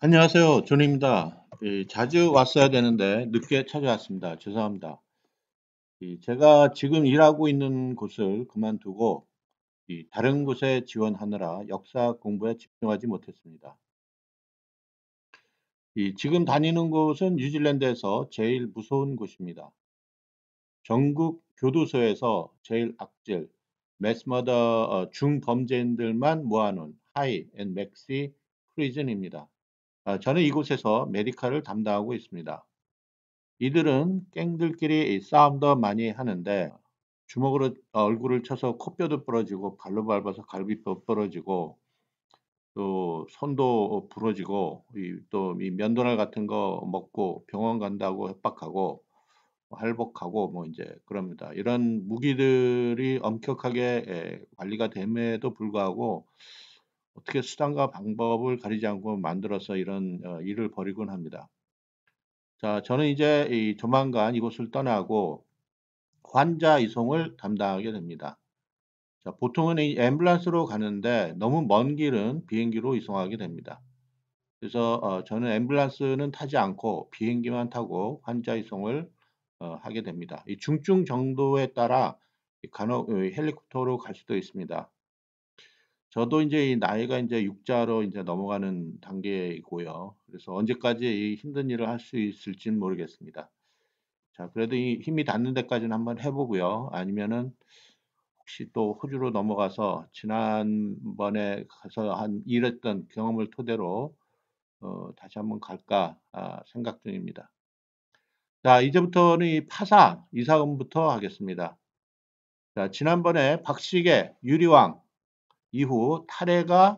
안녕하세요. 존입니다. 자주 왔어야 되는데 늦게 찾아왔습니다. 죄송합니다. 제가 지금 일하고 있는 곳을 그만두고 다른 곳에 지원하느라 역사 공부에 집중하지 못했습니다. 지금 다니는 곳은 뉴질랜드에서 제일 무서운 곳입니다. 전국 교도소에서 제일 악질, 매스머더 중범죄인들만 모아놓은 하이 앤 맥시 프리즌입니다. 저는 이곳에서 메디컬을 담당하고 있습니다. 이들은 갱들끼리 싸움도 많이 하는데 주먹으로 얼굴을 쳐서 코뼈도 부러지고 발로 밟아서 갈비뼈 부러지고 또 손도 부러지고 또 이 면도날 같은 거 먹고 병원 간다고 협박하고 할복하고 뭐 이제 그럽니다. 이런 무기들이 엄격하게 관리가 됨에도 불구하고 어떻게 수단과 방법을 가리지 않고 만들어서 이런 일을 벌이곤 합니다. 자, 저는 이제 조만간 이곳을 떠나고 환자 이송을 담당하게 됩니다. 자, 보통은 이 앰뷸런스로 가는데 너무 먼 길은 비행기로 이송하게 됩니다. 그래서 저는 앰뷸런스는 타지 않고 비행기만 타고 환자 이송을 하게 됩니다. 이 중증 정도에 따라 간혹 헬리콥터로 갈 수도 있습니다. 저도 이제 이 나이가 이제 육자로 이제 넘어가는 단계이고요. 그래서 언제까지 이 힘든 일을 할 수 있을지는 모르겠습니다. 자, 그래도 이 힘이 닿는 데까지는 한번 해보고요. 아니면은 혹시 또 호주로 넘어가서 지난번에 가서 한 일했던 경험을 토대로 다시 한번 갈까 생각 중입니다. 자, 이제부터는 이 파사 이사금부터 하겠습니다. 자, 지난번에 박시계 유리왕 이후 탈해가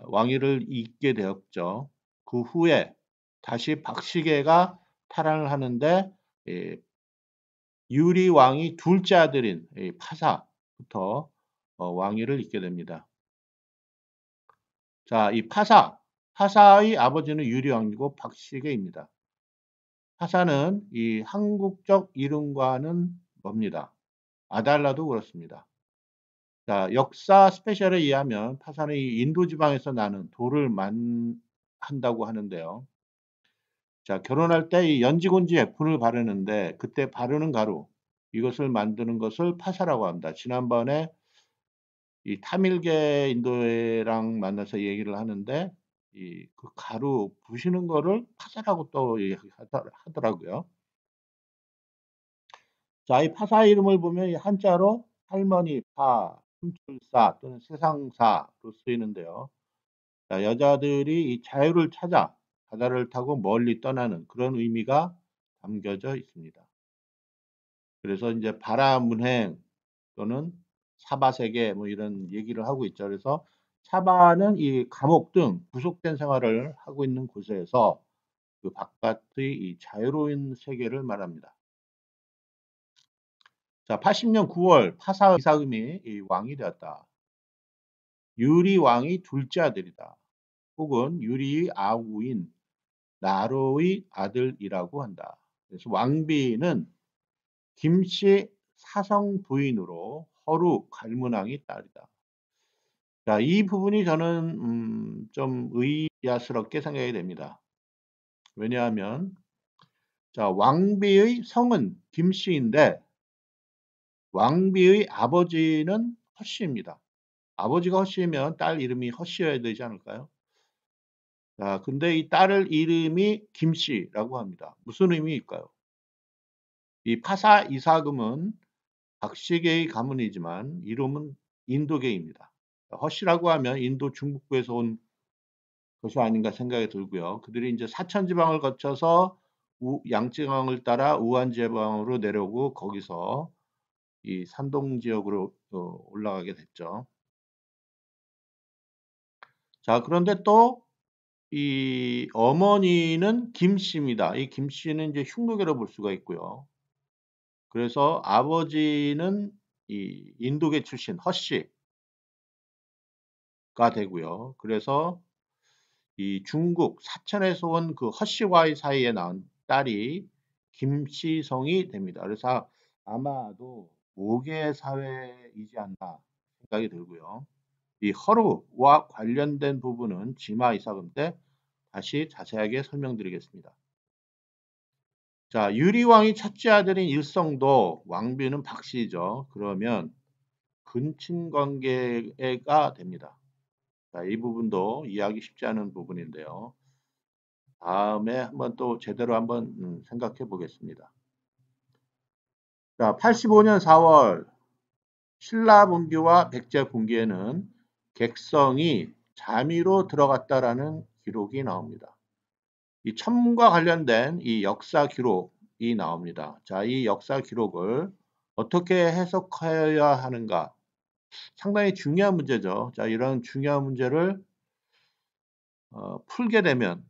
왕위를 잇게 되었죠. 그 후에 다시 박시계가 탈환을 하는데 예, 유리 왕이 둘째 아들인 파사부터 왕위를 잇게 됩니다. 자, 이 파사의 아버지는 유리 왕이고 박시계입니다. 파사는 이 한국적 이름과는 멉니다. 아달라도 그렇습니다. 자, 역사 스페셜에 의하면 파사는 이 인도 지방에서 나는 돌을 한다고 하는데요. 자, 결혼할 때 이 연지곤지 애푼을 바르는데 그때 바르는 가루 이것을 만드는 것을 파사라고 합니다. 지난번에 이 타밀계 인도애랑 만나서 얘기를 하는데 이 그 가루 부시는 거를 파사라고 또 하더라고요. 자, 이 파사 이름을 보면 이 한자로 할머니, 숨출사 또는 세상사로 쓰이는데요. 자, 여자들이 이 자유를 찾아 바다를 타고 멀리 떠나는 그런 의미가 담겨져 있습니다. 그래서 이제 바라문행 또는 사바세계 뭐 이런 얘기를 하고 있죠. 그래서 사바는 이 감옥 등 구속된 생활을 하고 있는 곳에서 그 바깥의 이 자유로운 세계를 말합니다. 자, 80년 9월 파사 이사금이 이 왕이 되었다. 유리 왕이 둘째 아들이다. 혹은 유리의 아우인 나로의 아들이라고 한다. 그래서 왕비는 김씨 사성 부인으로 허루 갈문왕의 딸이다. 자, 이 부분이 저는 좀 의아스럽게 생각이 됩니다. 왜냐하면 자, 왕비의 성은 김씨인데 왕비의 아버지는 허씨입니다. 아버지가 허씨면 딸 이름이 허씨여야 되지 않을까요? 자, 근데 이 딸을 이름이 김씨라고 합니다. 무슨 의미일까요? 이 파사 이사금은 박씨계의 가문이지만 이름은 인도계입니다. 허씨라고 하면 인도 중북부에서 온 것이 아닌가 생각이 들고요. 그들이 이제 사천 지방을 거쳐서 양쯔강을 따라 우한 지방으로 내려오고 거기서 이 산동 지역으로 올라가게 됐죠. 자, 그런데 또 이 어머니는 김씨입니다. 이 김씨는 이제 흉노계로 볼 수가 있고요. 그래서 아버지는 이 인도계 출신 허씨가 되고요. 그래서 이 중국 사천에서 온 그 허씨와의 사이에 낳은 딸이 김씨성이 됩니다. 그래서 아마도 5개 사회이지 않나 생각이 들고요. 이 허루와 관련된 부분은 지마 이사금 때 다시 자세하게 설명드리겠습니다. 자, 유리왕이 첫째 아들인 일성도 왕비는 박씨죠. 그러면 근친 관계가 됩니다. 자, 이 부분도 이해하기 쉽지 않은 부분인데요. 다음에 한번 또 제대로 한번 생각해 보겠습니다. 자, 85년 4월 신라 분기와 백제 분기에는 객성이 잠이로 들어갔다라는 기록이 나옵니다. 이 첨과 관련된 이 역사 기록이 나옵니다. 자, 이 역사 기록을 어떻게 해석해야 하는가? 상당히 중요한 문제죠. 자, 이런 중요한 문제를 풀게 되면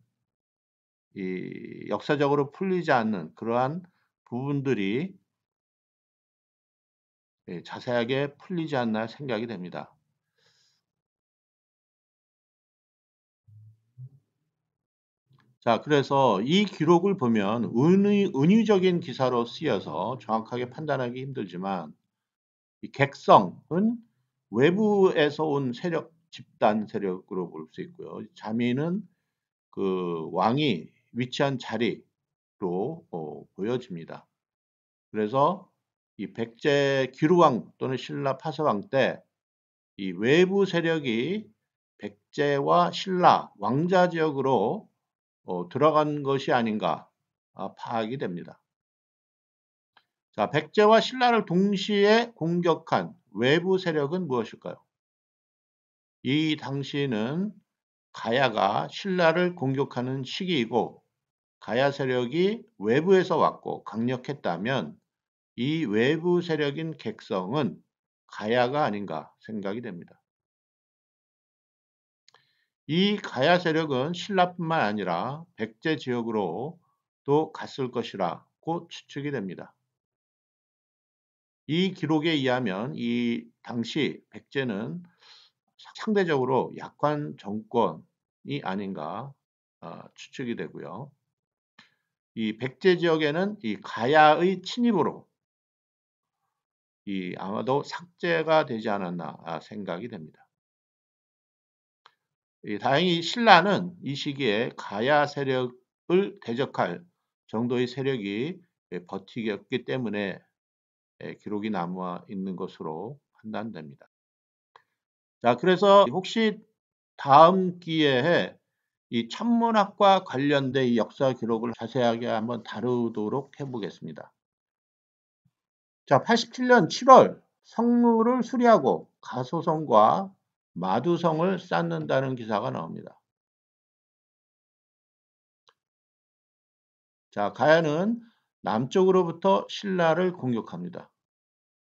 이 역사적으로 풀리지 않는 그러한 부분들이 자세하게 풀리지 않나 생각이 됩니다. 자, 그래서 이 기록을 보면 은유적인 기사로 쓰여서 정확하게 판단하기 힘들지만 이 객성은 외부에서 온 세력, 집단 세력으로 볼 수 있고요. 자민은 그 왕이 위치한 자리로 보여집니다. 그래서 이 백제 기루왕 또는 신라 파서왕 때 이 외부 세력이 백제와 신라 왕자 지역으로 들어간 것이 아닌가 파악이 됩니다. 자, 백제와 신라를 동시에 공격한 외부 세력은 무엇일까요? 이 당시는 가야가 신라를 공격하는 시기이고 가야 세력이 외부에서 왔고 강력했다면 이 외부 세력인 객성은 가야가 아닌가 생각이 됩니다. 이 가야 세력은 신라뿐만 아니라 백제 지역으로 또 갔을 것이라고 추측이 됩니다. 이 기록에 의하면 이 당시 백제는 상대적으로 약한 정권이 아닌가 추측이 되고요. 이 백제 지역에는 이 가야의 침입으로 이 아마도 삭제가 되지 않았나 생각이 됩니다. 다행히 신라는 이 시기에 가야 세력을 대적할 정도의 세력이 버티겼기 때문에 기록이 남아 있는 것으로 판단됩니다. 자, 그래서 혹시 다음 기회에 이 천문학과 관련된 이 역사 기록을 자세하게 한번 다루도록 해보겠습니다. 자, 87년 7월 성루를 수리하고 가소성과 마두성을 쌓는다는 기사가 나옵니다. 자, 가야는 남쪽으로부터 신라를 공격합니다.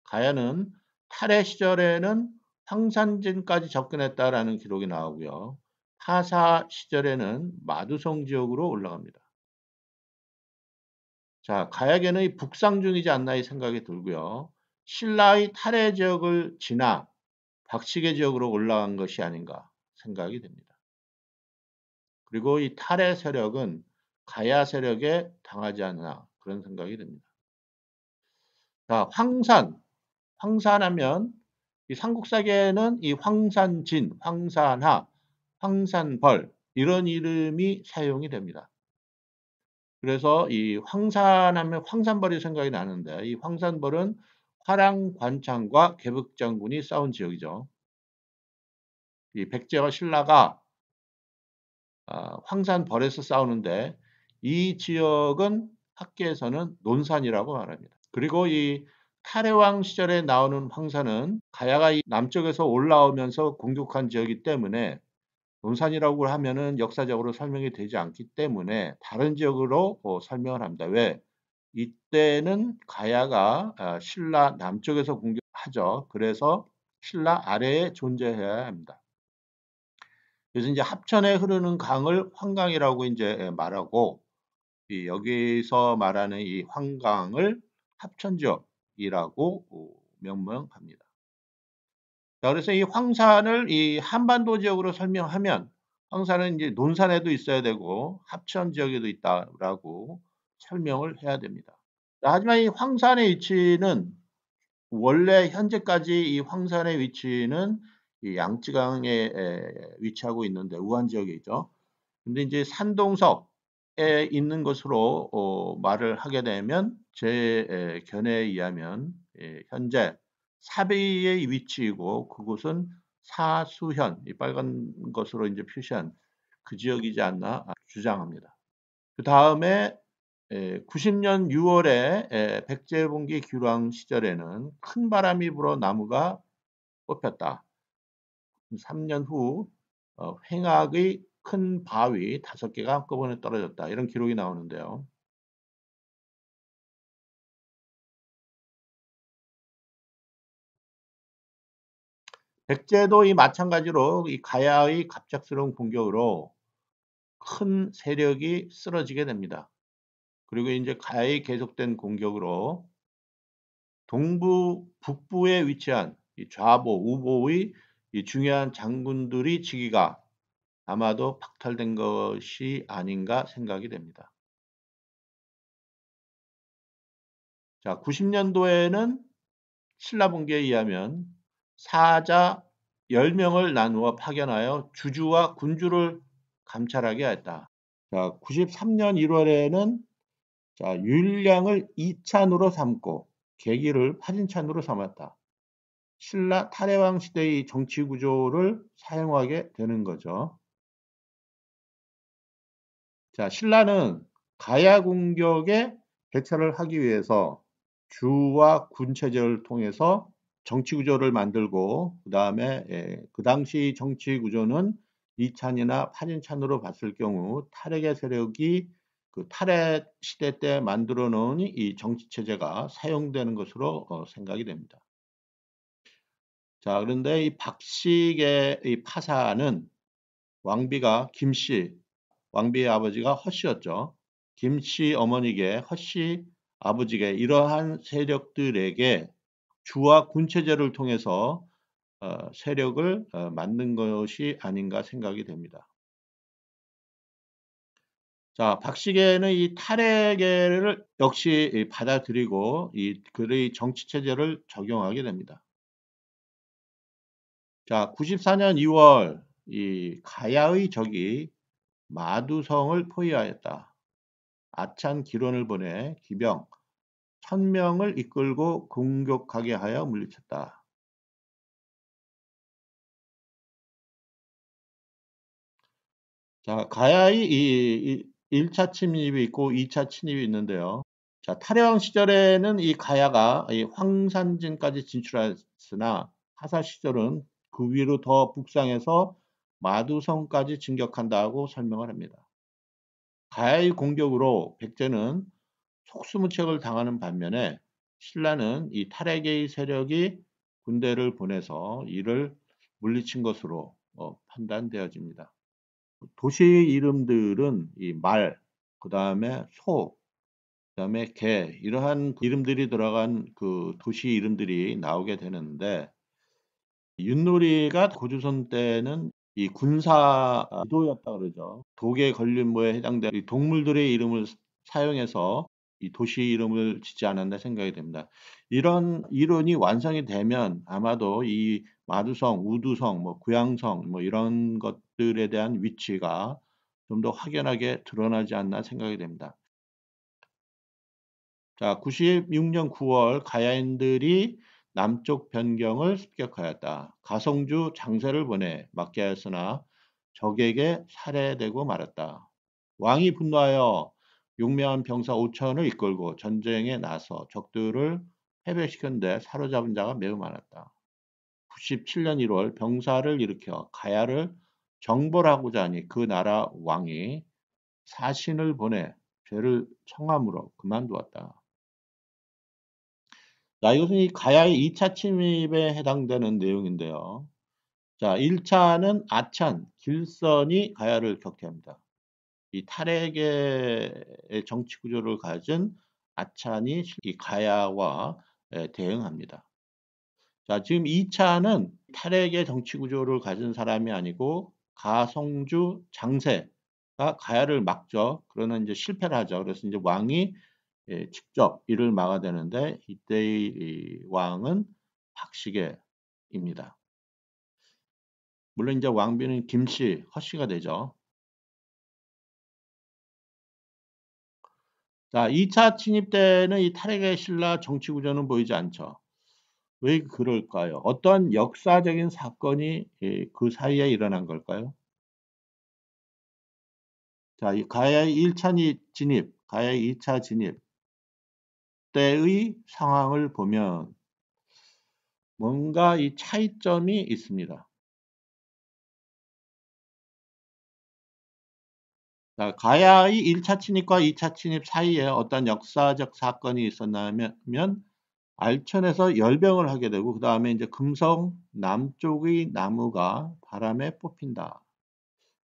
가야는 탈해 시절에는 황산진까지 접근했다라는 기록이 나오고요. 하사 시절에는 마두성 지역으로 올라갑니다. 자, 가야계는 북상 중이지 않나 이 생각이 들고요. 신라의 탈해 지역을 지나 박시계 지역으로 올라간 것이 아닌가 생각이 됩니다. 그리고 이 탈해 세력은 가야 세력에 당하지 않나 그런 생각이 듭니다. 자, 황산하면 이 삼국사계에는 이 황산진, 황산하, 황산벌 이런 이름이 사용이 됩니다. 그래서 이 황산하면 황산벌이 생각이 나는데 이 황산벌은 화랑관창과 개북장군이 싸운 지역이죠. 이 백제와 신라가 황산벌에서 싸우는데 이 지역은 학계에서는 논산이라고 말합니다. 그리고 이 탈해왕 시절에 나오는 황산은 가야가 이 남쪽에서 올라오면서 공격한 지역이기 때문에 논산이라고 하면은 역사적으로 설명이 되지 않기 때문에 다른 지역으로 설명을 합니다. 왜? 이때는 가야가 신라 남쪽에서 공격하죠. 그래서 신라 아래에 존재해야 합니다. 그래서 이제 합천에 흐르는 강을 황강이라고 이제 말하고 여기서 말하는 이 황강을 합천지역이라고 명명합니다. 자, 그래서 이 황산을 이 한반도 지역으로 설명하면 황산은 이제 논산에도 있어야 되고 합천 지역에도 있다라고 설명을 해야 됩니다. 자, 하지만 이 황산의 위치는 원래 현재까지 이 황산의 위치는 이 양쯔강에 위치하고 있는데 우한 지역에 있죠. 근데 이제 산동석에 있는 것으로 말을 하게 되면 제 견해에 의하면 현재 사비의 위치이고 그곳은 사수현, 이 빨간 것으로 이제 표시한 그 지역이지 않나 주장합니다. 그 다음에 90년 6월에 백제봉기 규랑 시절에는 큰 바람이 불어 나무가 뽑혔다. 3년 후 횡악의 큰 바위 5개가 한꺼번에 떨어졌다. 이런 기록이 나오는데요. 백제도 이 마찬가지로 이 가야의 갑작스러운 공격으로 큰 세력이 쓰러지게 됩니다. 그리고 이제 가야의 계속된 공격으로 동부 북부에 위치한 이 좌보, 우보의 이 중요한 장군들이 지기가 아마도 박탈된 것이 아닌가 생각이 됩니다. 자, 90년도에는 신라분기에 의하면 사자 10명을 나누어 파견하여 주주와 군주를 감찰하게 했다. 자, 93년 1월에는 자, 율량을 이찬으로 삼고 계기를 파진찬으로 삼았다. 신라 탈해왕 시대의 정치 구조를 사용하게 되는 거죠. 자, 신라는 가야 공격에 대처를 하기 위해서 주와 군 체제를 통해서 정치 구조를 만들고 그다음에 그 당시 정치 구조는 이찬이나 파진찬으로 봤을 경우 탈핵의 세력이 그 탈핵 시대 때 만들어 놓은 이 정치 체제가 사용되는 것으로 생각이 됩니다. 자, 그런데 이 박식의 이 파사는 왕비가 김씨, 왕비의 아버지가 허씨였죠. 김씨 어머니께 허씨 아버지께 이러한 세력들에게 주와 군체제를 통해서 세력을 만든 것이 아닌가 생각이 됩니다. 자, 박씨계는 이 탈핵을 역시 받아들이고 이 그의 정치 체제를 적용하게 됩니다. 자, 94년 2월 이 가야의 적이 마두성을 포위하였다. 아찬 기론을 보내 기병 1000명을 이끌고 공격하게 하여 물리쳤다. 자, 가야의 이 1차 침입이 있고 2차 침입이 있는데요. 자, 탈해왕 시절에는 이 가야가 이 황산진까지 진출했으나 하사 시절은 그 위로 더 북상해서 마두성까지 진격한다고 설명을 합니다. 가야의 공격으로 백제는 속수무책을 당하는 반면에 신라는 이 탈핵의 세력이 군대를 보내서 이를 물리친 것으로 판단되어집니다. 도시 이름들은 이 말, 그 다음에 소, 그 다음에 개, 이러한 이름들이 들어간 그 도시 이름들이 나오게 되는데, 윷놀이가 고조선 때는 이 군사 지도였다 그러죠. 독에 걸린 뭐에 해당되는 이 동물들의 이름을 사용해서 이 도시 이름을 짓지 않았나 생각이 됩니다. 이런 이론이 완성이 되면 아마도 이 마두성, 우두성, 뭐 구양성 뭐 이런 것들에 대한 위치가 좀 더 확연하게 드러나지 않나 생각이 됩니다. 자, 96년 9월 가야인들이 남쪽 변경을 습격하였다. 가성주 장세를 보내 막게 하였으나 적에게 살해되고 말았다. 왕이 분노하여 용맹한 병사 5천을 이끌고 전쟁에 나서 적들을 패배시켰는데 사로잡은 자가 매우 많았다. 97년 1월 병사를 일으켜 가야를 정벌하고자 하니 그 나라 왕이 사신을 보내 죄를 청함으로 그만두었다. 자, 이것은 이 가야의 2차 침입에 해당되는 내용인데요. 자, 1차는 아찬, 길선이 가야를 격퇴합니다. 이 탈핵의 정치 구조를 가진 아찬이 이 가야와 대응합니다. 자, 지금 2차는 탈핵의 정치 구조를 가진 사람이 아니고 가성주 장세가 가야를 막죠. 그러나 이제 실패를 하죠. 그래서 이제 왕이 직접 이를 막아야 되는데 이때의 이 왕은 박시계입니다. 물론 이제 왕비는 김씨, 허씨가 되죠. 자, 2차 침입 때는 이 탈핵의 신라 정치 구조는 보이지 않죠. 왜 그럴까요? 어떤 역사적인 사건이 그 사이에 일어난 걸까요? 자, 이 가야의 1차 진입, 가야의 2차 진입 때의 상황을 보면 뭔가 이 차이점이 있습니다. 자, 가야의 1차 침입과 2차 침입 사이에 어떤 역사적 사건이 있었냐면 알천에서 열병을 하게 되고 그 다음에 이제 금성 남쪽의 나무가 바람에 뽑힌다.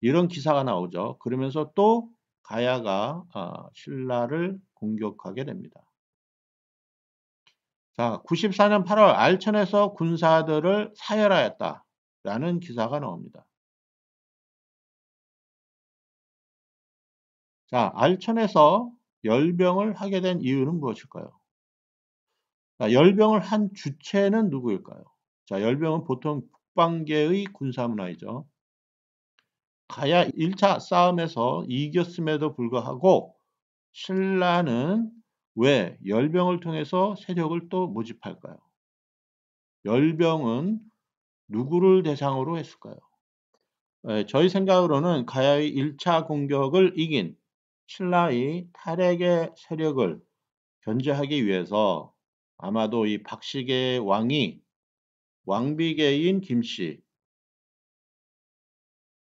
이런 기사가 나오죠. 그러면서 또 가야가 신라를 공격하게 됩니다. 자, 94년 8월 알천에서 군사들을 사열하였다라는 기사가 나옵니다. 자, 알천에서 열병을 하게 된 이유는 무엇일까요? 자, 열병을 한 주체는 누구일까요? 자, 열병은 보통 북방계의 군사문화이죠. 가야 1차 싸움에서 이겼음에도 불구하고 신라는 왜 열병을 통해서 세력을 또 모집할까요? 열병은 누구를 대상으로 했을까요? 저희 생각으로는 가야의 1차 공격을 이긴 신라의 탈핵의 세력을 견제하기 위해서 아마도 이 박식의 왕이 왕비계인 김씨,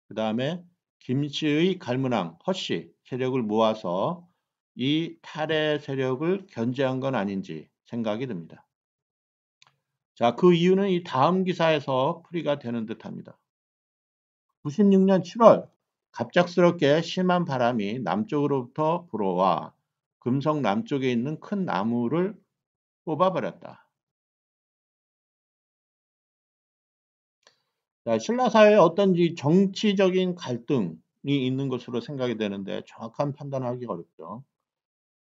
그 다음에 김씨의 갈문왕 허씨 세력을 모아서 이 탈의 세력을 견제한 건 아닌지 생각이 듭니다. 자, 그 이유는 이 다음 기사에서 풀이가 되는 듯합니다. 96년 7월 갑작스럽게 심한 바람이 남쪽으로부터 불어와 금성 남쪽에 있는 큰 나무를 뽑아버렸다. 자, 신라 사회에 어떤 정치적인 갈등이 있는 것으로 생각이 되는데 정확한 판단을 하기 어렵죠.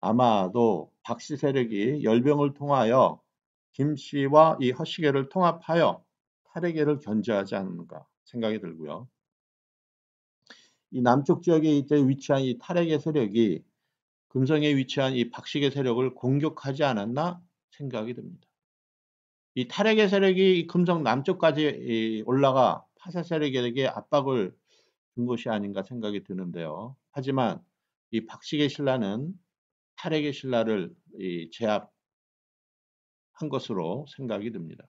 아마도 박씨 세력이 열병을 통하여 김씨와 이 허씨계를 통합하여 탈핵계를 견제하지 않는가 생각이 들고요. 이 남쪽 지역에 이제 위치한 이 탈핵계 세력이 금성에 위치한 이 박씨계 세력을 공격하지 않았나 생각이 듭니다. 이 탈핵계 세력이 금성 남쪽까지 올라가 파사 세력에게 압박을 준 것이 아닌가 생각이 드는데요. 하지만 이 박씨계 신라는 탈핵의 신라를 제압한 것으로 생각이 듭니다.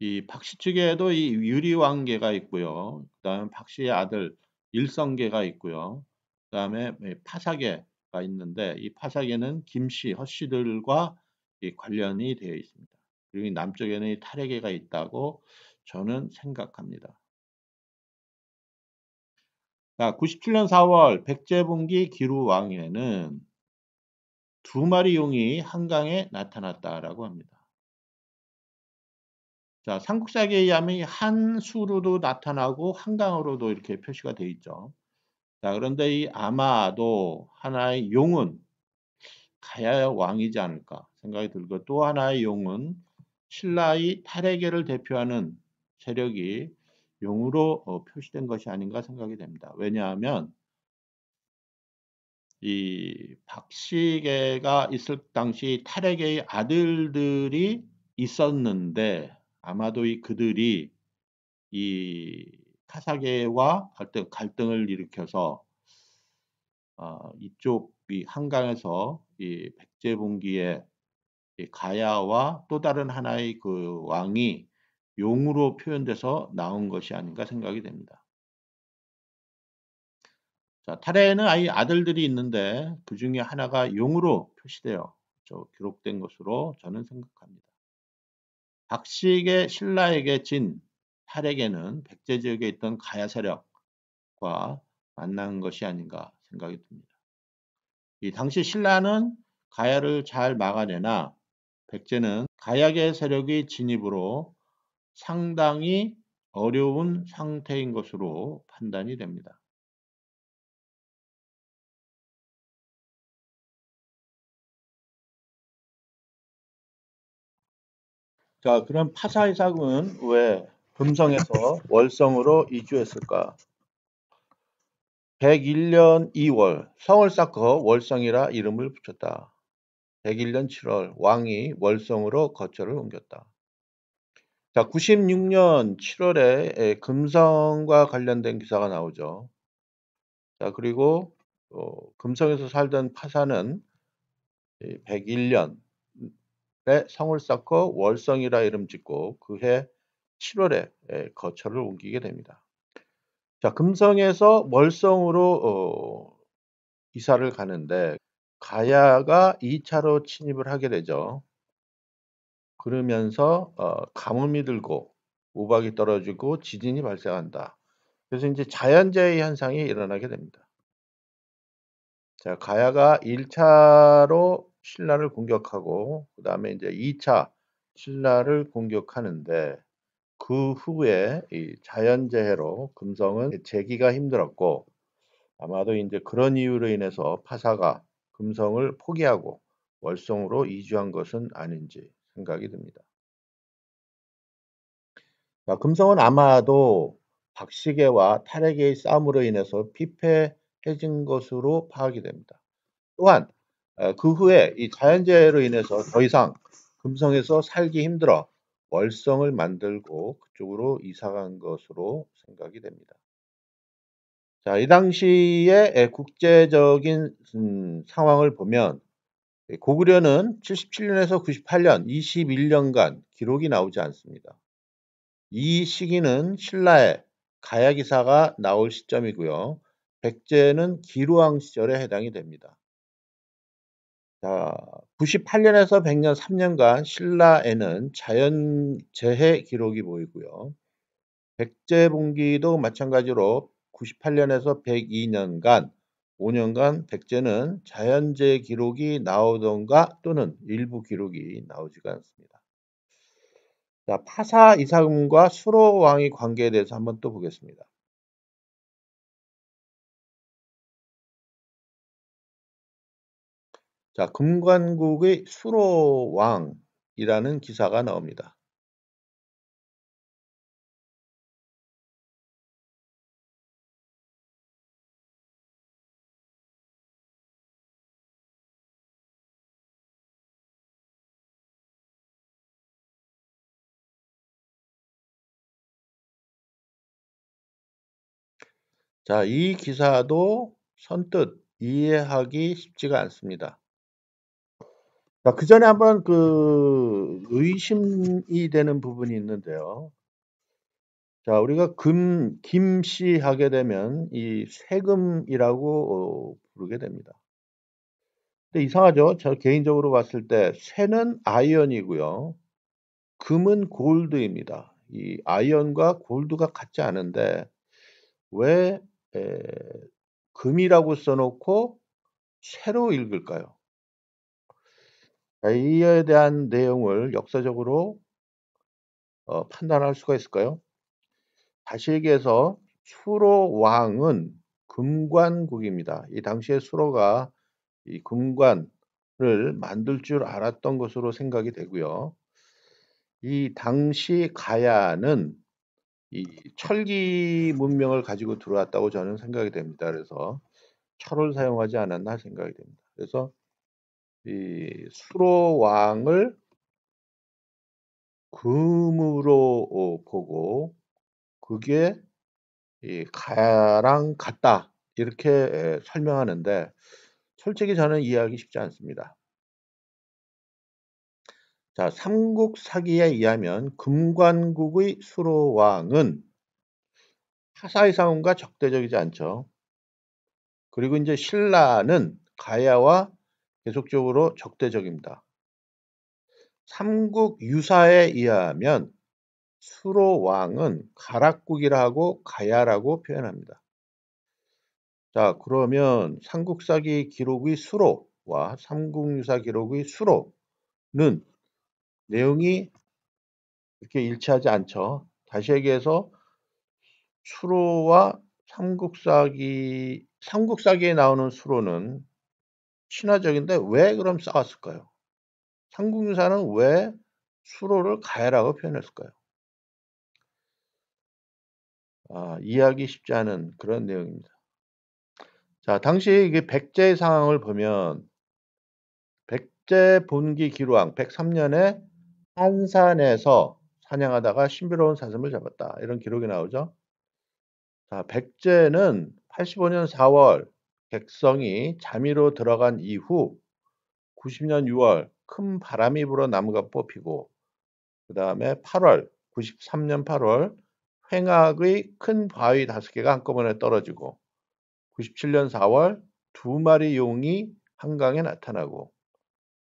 이 박씨 측에도 이 유리왕계가 있고요. 그다음에 박씨의 아들 일성계가 있고요. 그다음에 파사계가 있는데 이 파사계는 김씨, 허씨들과 관련이 되어 있습니다. 그리고 이 남쪽에는 이 탈핵계가 있다고 저는 생각합니다. 자, 97년 4월 백제분기 기루왕에는 두 마리 용이 한강에 나타났다라고 합니다. 자, 삼국사기에 의하면 한 수로도 나타나고 한강으로도 이렇게 표시가 되어 있죠. 자, 그런데 이 아마도 하나의 용은 가야의 왕이지 않을까 생각이 들고 또 하나의 용은 신라의 탈핵계를 대표하는 세력이 용으로 표시된 것이 아닌가 생각이 됩니다. 왜냐하면 이 박씨계가 있을 당시 탈핵계의 아들들이 있었는데 아마도 그들이 이 타사계와 갈등을 일으켜서 이쪽 이 한강에서 이 백제분기의 이 가야와 또 다른 하나의 그 왕이 용으로 표현돼서 나온 것이 아닌가 생각이 됩니다. 자, 탈해에는 아들들이 있는데 그 중에 하나가 용으로 표시되어 기록된 것으로 저는 생각합니다. 박식의 신라에게 진 탈핵에는 백제 지역에 있던 가야 세력과 만난 것이 아닌가 생각이 듭니다. 이 당시 신라는 가야를 잘 막아내나 백제는 가야계 세력의 진입으로 상당히 어려운 상태인 것으로 판단이 됩니다. 자, 그럼 파사이삭은 왜 금성에서 월성으로 이주했을까? 101년 2월 성을 쌓고 월성이라 이름을 붙였다. 101년 7월 왕이 월성으로 거처를 옮겼다. 자, 96년 7월에 금성과 관련된 기사가 나오죠. 자, 그리고 금성에서 살던 파사는 101년에 성을 쌓고 월성이라 이름 짓고 그해 7월에 거처를 옮기게 됩니다. 자, 금성에서 월성으로 이사를 가는데 가야가 2차로 침입을 하게 되죠. 그러면서 가뭄이 들고 우박이 떨어지고 지진이 발생한다. 그래서 이제 자연재해 현상이 일어나게 됩니다. 자, 가야가 1차로 신라를 공격하고 그다음에 이제 2차 신라를 공격하는데 그 후에 이 자연재해로 금성은 재기가 힘들었고 아마도 이제 그런 이유로 인해서 파사가 금성을 포기하고 월성으로 이주한 것은 아닌지 생각이 듭니다. 자, 금성은 아마도 박시계와 탈핵의 싸움으로 인해서 피폐해진 것으로 파악이 됩니다. 또한 그 후에 이 자연재해로 인해서 더 이상 금성에서 살기 힘들어 월성을 만들고 그쪽으로 이사간 것으로 생각이 됩니다. 자, 이 당시의 국제적인 상황을 보면 고구려는 77년에서 98년 21년간 기록이 나오지 않습니다. 이 시기는 신라의 가야기사가 나올 시점이고요. 백제는 기루왕 시절에 해당이 됩니다. 자, 98년에서 100년 3년간 신라에는 자연재해 기록이 보이고요. 백제봉기도 마찬가지로 98년에서 102년간 5년간 백제는 자연재해 기록이 나오던가 또는 일부 기록이 나오지가 않습니다. 자, 파사 이사금과 수로왕의 관계에 대해서 한번 또 보겠습니다. 자, 금관국의 수로왕이라는 기사가 나옵니다. 자, 이 기사도 선뜻 이해하기 쉽지가 않습니다. 자, 그 전에 한번 의심이 되는 부분이 있는데요. 자, 우리가 김씨 하게 되면 이 쇠금이라고 부르게 됩니다. 근데 이상하죠? 저 개인적으로 봤을 때 쇠는 아이언이고요. 금은 골드입니다. 이 아이언과 골드가 같지 않은데 왜 에, 금이라고 써놓고 쇠로 읽을까요? 자, 이에 대한 내용을 역사적으로 판단할 수가 있을까요? 다시 얘기해서 수로 왕은 금관국입니다. 이 당시에 수로가 이 금관을 만들 줄 알았던 것으로 생각이 되고요. 이 당시 가야는 이 철기 문명을 가지고 들어왔다고 저는 생각이 됩니다. 그래서 철을 사용하지 않았나 생각이 됩니다. 그래서 이 수로 왕을 금으로 보고 그게 이 가야랑 같다 이렇게 설명하는데 솔직히 저는 이해하기 쉽지 않습니다. 자, 삼국사기에 의하면 금관국의 수로왕은 하사이상훈과 적대적이지 않죠. 그리고 이제 신라는 가야와 계속적으로 적대적입니다. 삼국유사에 의하면 수로왕은 가락국이라 하고 가야라고 표현합니다. 자, 그러면 삼국사기 기록의 수로와 삼국유사 기록의 수로는 내용이 이렇게 일치하지 않죠. 다시 얘기해서 수로와 삼국사기에 나오는 수로는 친화적인데 왜 그럼 싸웠을까요? 삼국유사는 왜 수로를 가야라고 표현했을까요? 이해하기 쉽지 않은 그런 내용입니다. 자, 당시 이게 백제의 상황을 보면 백제 본기 기루왕 103년에 한산에서 사냥하다가 신비로운 사슴을 잡았다. 이런 기록이 나오죠. 자, 백제는 85년 4월 객성이 잠이로 들어간 이후 90년 6월 큰 바람이 불어 나무가 뽑히고 그 다음에 8월 93년 8월 횡악의 큰 바위 5개가 한꺼번에 떨어지고 97년 4월 2마리 용이 한강에 나타나고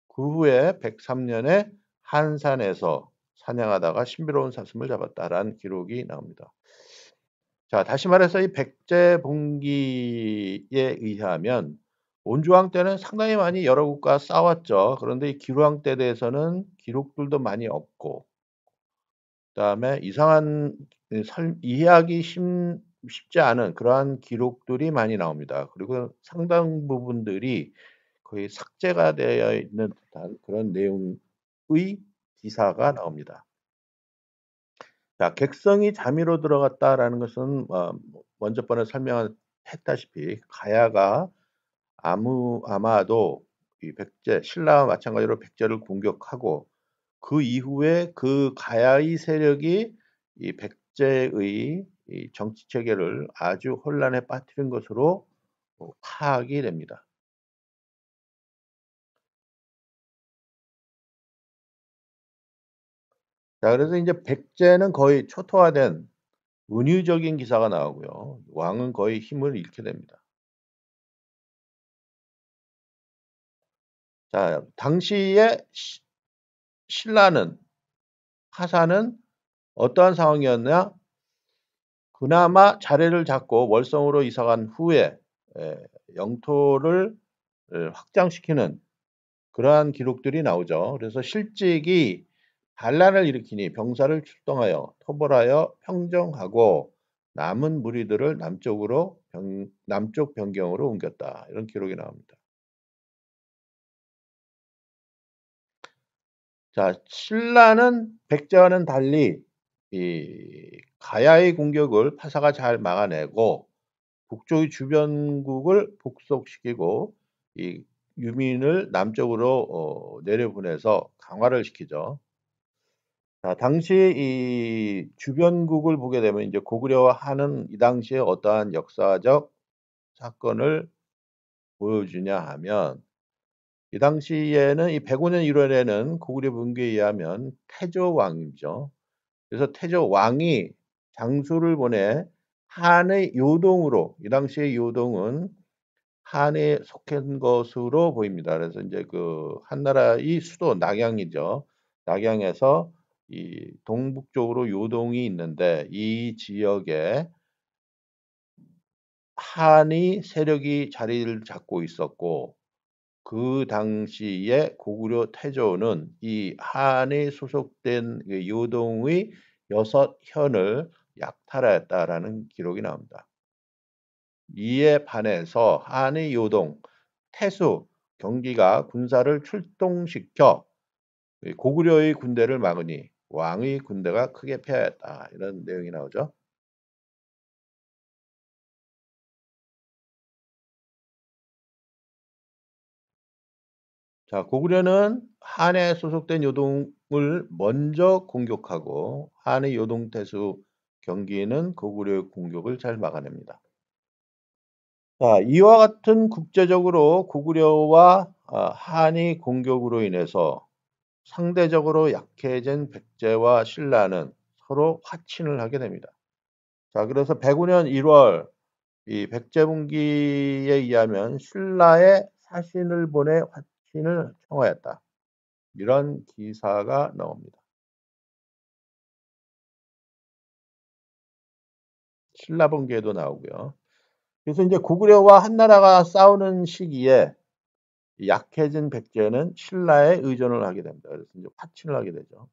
그 후에 103년에 한산에서 사냥하다가 신비로운 사슴을 잡았다라는 기록이 나옵니다. 자, 다시 말해서 이 백제봉기에 의하면 온주왕 때는 상당히 많이 여러 국가 싸웠죠. 그런데 이 기루왕 때에 대해서는 기록들도 많이 없고, 그다음에 이상한 이해하기 쉽지 않은 그러한 기록들이 많이 나옵니다. 그리고 상당 부분들이 거의 삭제가 되어 있는 듯한 그런 내용의 기사가 나옵니다. 자, 객성이 잠이로 들어갔다라는 것은 먼저 번에 설명했다시피 가야가 아마도 이 백제 신라와 마찬가지로 백제를 공격하고 그 이후에 그 가야의 세력이 이 백제의 이 정치 체계를 아주 혼란에 빠뜨린 것으로 파악이 됩니다. 자, 그래서 이제 백제는 거의 초토화된 은유적인 기사가 나오고요. 왕은 거의 힘을 잃게 됩니다. 자, 당시에 신라는 하사는 어떠한 상황이었냐? 그나마 자리를 잡고 월성으로 이사간 후에 영토를 확장시키는 그러한 기록들이 나오죠. 그래서 실직이 반란을 일으키니 병사를 출동하여 토벌하여 평정하고 남은 무리들을 남쪽 변경으로 옮겼다. 이런 기록이 나옵니다. 자, 신라는 백제와는 달리 이 가야의 공격을 파사가 잘 막아내고 북쪽의 주변국을 복속시키고 이 유민을 남쪽으로 내려보내서 강화를 시키죠. 자, 당시 이 주변국을 보게 되면 이제 고구려와 한은 이 당시에 어떠한 역사적 사건을 보여주냐 하면 이 당시에는 이 105년 1월에는 고구려 분기에 의하면 태조 왕이죠. 그래서 태조 왕이 장수를 보내 한의 요동으로 이 당시의 요동은 한에 속한 것으로 보입니다. 그래서 이제 그 한나라의 수도 낙양이죠. 낙양에서 이 동북쪽으로 요동이 있는데 이 지역에 한이 세력이 자리를 잡고 있었고 그 당시에 고구려 태조는 이 한에 소속된 그 요동의 6현을 약탈하였다라는 기록이 나옵니다. 이에 반해서 한의 요동, 태수, 경기가 군사를 출동시켜 고구려의 군대를 막으니 왕의 군대가 크게 패하였다. 이런 내용이 나오죠. 자, 고구려는 한에 소속된 요동을 먼저 공격하고 한의 요동 태수 경기는 고구려의 공격을 잘 막아냅니다. 자, 이와 같은 국제적으로 고구려와 한의 공격으로 인해서 상대적으로 약해진 백제와 신라는 서로 화친을 하게 됩니다. 자, 그래서 105년 1월 이 백제분기에 의하면 신라에 사신을 보내 화친을 청하였다. 이런 기사가 나옵니다. 신라분기에도 나오고요. 그래서 이제 고구려와 한나라가 싸우는 시기에 약해진 백제는 신라에 의존을 하게 됩니다. 그래서 이제 화친을 하게 되죠.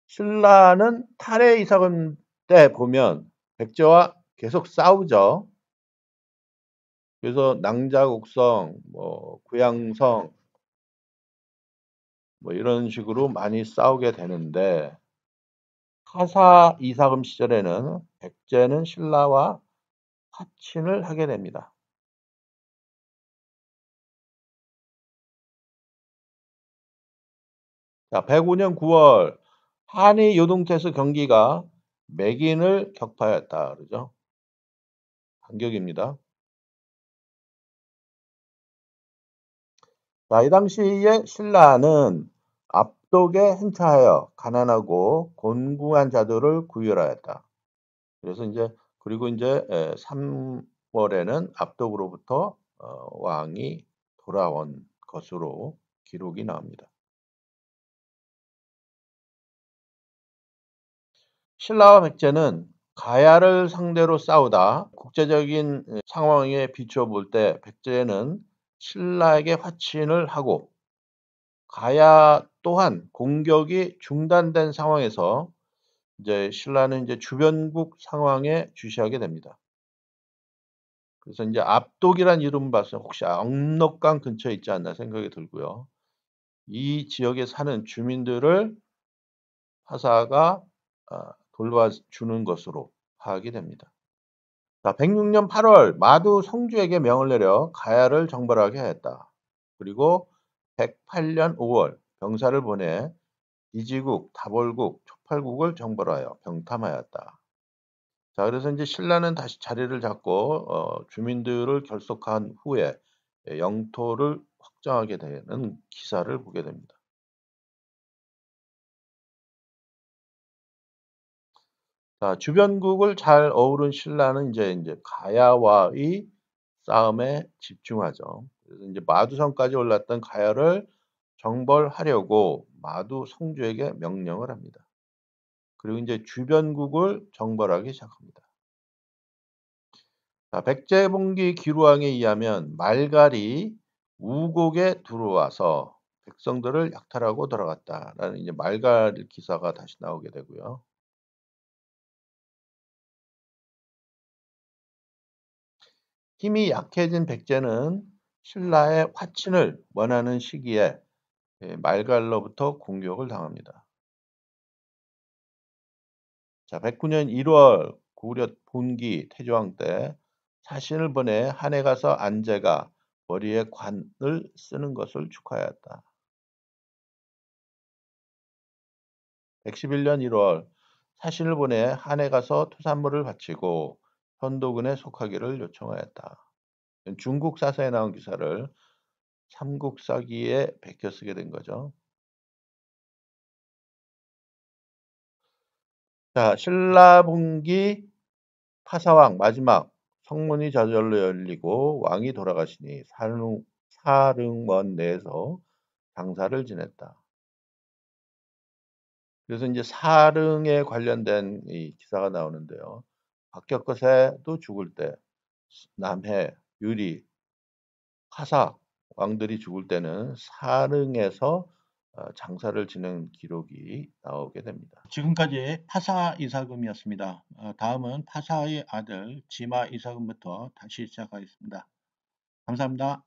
신라는 탈해 이사금 때 보면 백제와 계속 싸우죠. 그래서 낭자곡성, 뭐 구양성 뭐 이런 식으로 많이 싸우게 되는데 하사 이사금 시절에는 백제는 신라와 화친을 하게 됩니다. 자, 105년 9월 한일 요동체스 경기가 맥인을 격파했다 그러죠. 반격입니다. 자, 이 당시에 신라는 압독에 행차하여 가난하고 곤궁한 자들을 구휼하였다. 그래서 이제 그리고 이제 3월에는 압독으로부터 왕이 돌아온 것으로 기록이 나옵니다. 신라와 백제는 가야를 상대로 싸우다 국제적인 상황에 비추어 볼 때 백제는 신라에게 화친을 하고 가야 또한 공격이 중단된 상황에서 이제 신라는 이제 주변국 상황에 주시하게 됩니다. 그래서 이제 압독이란 이름 봐서 혹시 압록강 근처에 있지 않나 생각이 들고요. 이 지역에 사는 주민들을 화사가 돌봐주는 것으로 파악이 됩니다. 자, 106년 8월 마두 성주에게 명을 내려 가야를 정벌하게 하였다. 그리고 108년 5월 병사를 보내 이지국, 다볼국, 촉팔국을 정벌하여 병탐하였다. 자, 그래서 이제 신라는 다시 자리를 잡고 주민들을 결속한 후에 영토를 확장하게 되는 기사를 보게 됩니다. 자, 주변국을 잘 어우른 신라는 이제 가야와의 싸움에 집중하죠. 그래서 이제 마두성까지 올랐던 가야를 정벌하려고 마두 성주에게 명령을 합니다. 그리고 이제 주변국을 정벌하기 시작합니다. 자, 백제봉기 기루왕에 의하면 말갈이 우곡에 들어와서 백성들을 약탈하고 돌아갔다라는 이제 말갈 기사가 다시 나오게 되고요. 힘이 약해진 백제는 신라의 화친을 원하는 시기에 말갈로부터 공격을 당합니다. 자, 109년 1월 고구려 본기 태조왕 때 사신을 보내 한해 가서 안제가 머리에 관을 쓰는 것을 축하하였다. 111년 1월 사신을 보내 한해 가서 토산물을 바치고 현도군에 속하기를 요청하였다. 중국 사서에 나온 기사를 삼국사기에 베껴 쓰게 된 거죠. 자, 신라분기 파사왕 마지막 성문이 저절로 열리고 왕이 돌아가시니 사릉원 내에서 장사를 지냈다. 그래서 이제 사릉에 관련된 이 기사가 나오는데요. 박격거세도 죽을 때 남해, 유리, 파사 왕들이 죽을 때는 사릉에서 장사를 지낸 기록이 나오게 됩니다. 지금까지 파사 이사금이었습니다. 다음은 파사의 아들 지마 이사금부터 다시 시작하겠습니다. 감사합니다.